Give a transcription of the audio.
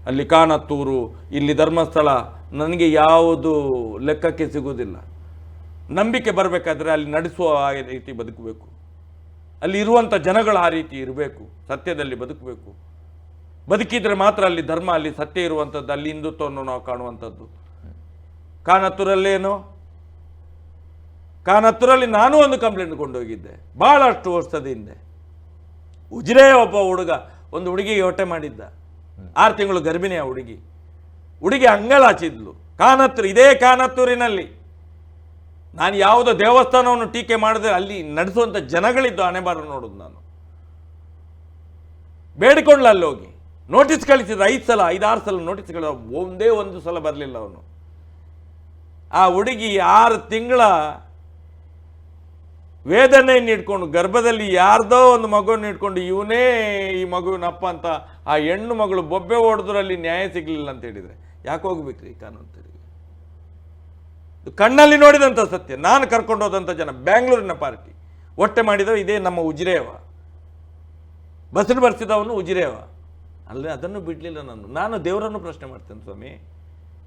ಅಲ್ಲಿ ಕಾನತ್ತೂರು, ಇಲ್ಲಿ ಧರ್ಮಸ್ಥಳ, ನನಗೆ ಯಾವುದು ಲೆಕ್ಕಕ್ಕೆ ಸಿಗುವುದಿಲ್ಲ. ನಂಬಿಕೆ ಬರಬೇಕಾದ್ರೆ ಅಲ್ಲಿ ನಡೆಸುವ ಆ ರೀತಿ ಬದುಕಬೇಕು, ಅಲ್ಲಿ ಇರುವಂಥ ಜನಗಳು ಆ ರೀತಿ ಇರಬೇಕು, ಸತ್ಯದಲ್ಲಿ ಬದುಕಬೇಕು. ಬದುಕಿದರೆ ಮಾತ್ರ ಅಲ್ಲಿ ಧರ್ಮ, ಅಲ್ಲಿ ಸತ್ಯ ಇರುವಂಥದ್ದು, ಅಲ್ಲಿ ಹಿಂದುತ್ವವನ್ನು ನಾವು ಕಾಣುವಂಥದ್ದು. ಕಾನತ್ತೂರಲ್ಲೇನೋ, ಕಾನತ್ತೂರಲ್ಲಿ ನಾನು ಒಂದು ಕಂಪ್ಲೇಂಟ್ ಕೊಂಡೋಗಿದ್ದೆ ಭಾಳಷ್ಟು ವರ್ಷದ ಹಿಂದೆ. ಉಜಿರೆ ಒಬ್ಬ ಹುಡುಗ ಒಂದು ಹುಡುಗಿಗೆ ಹೊಟ್ಟೆ ಮಾಡಿದ್ದ, 6 ತಿಂಗಳು ಗರ್ಭಿಣಿಯ ಹುಡುಗಿ ಅಂಗಳಾಚಿದ್ಲು. ಇದೇ ಕಾನತ್ತೂರಿನಲ್ಲಿ ನಾನು ಯಾವುದೋ ದೇವಸ್ಥಾನವನ್ನು ಟೀಕೆ ಮಾಡಿದ್ರೆ ಅಲ್ಲಿ ನಡೆಸುವಂಥ ಜನಗಳಿದ್ದು ಹಣೆ ಬಾರ ನೋಡೋದು. ನಾನು ಬೇಡಿಕೊಂಡ್ಲ ಅಲ್ಲಿ ಹೋಗಿ ನೋಟಿಸ್ ಕಳಿಸಿದ 5 ಸಲ 5-6 ಸಲ ನೋಟಿಸ್ ಕಳಿದ, ಒಂದೇ ಒಂದು ಸಲ ಬರಲಿಲ್ಲ ಅವನು. ಆ ಹುಡುಗಿ 6 ತಿಂಗಳ ವೇದನೆಯನ್ನು ಇಟ್ಕೊಂಡು ಗರ್ಭದಲ್ಲಿ ಯಾರ್ದೋ ಒಂದು ಮಗುವನ್ನು ಇಟ್ಕೊಂಡು ಇವನೇ ಈ ಮಗುವಿನ ಅಪ್ಪ ಅಂತ ಆ ಹೆಣ್ಣು ಮಗಳು ಬೊಬ್ಬೆ ಹೊಡೆದ್ರಲ್ಲಿ ನ್ಯಾಯ ಸಿಗಲಿಲ್ಲ ಅಂತ ಹೇಳಿದರೆ ಯಾಕೆ ಹೋಗ್ಬೇಕ್ರಿ ಕಾನೂನು ತೆರಿಗೆ? ಕಣ್ಣಲ್ಲಿ ನೋಡಿದಂಥ ಸತ್ಯ. ನಾನು ಕರ್ಕೊಂಡು ಹೋದಂಥ ಜನ ಬ್ಯಾಂಗ್ಳೂರಿನ ಪಾರ್ಟಿ ಹೊಟ್ಟೆ ಮಾಡಿದವ ಇದೇ ನಮ್ಮ ಉಜಿರೆಯವ, ಬಸ್ಸನ್ನು ಬರ್ಸಿದವನು ಉಜಿರೆಯವ. ಅಲ್ಲೇ ಅದನ್ನು ಬಿಡಲಿಲ್ಲ. ನಾನು ದೇವರನ್ನು ಪ್ರಶ್ನೆ ಮಾಡ್ತೇನೆ, ಸ್ವಾಮಿ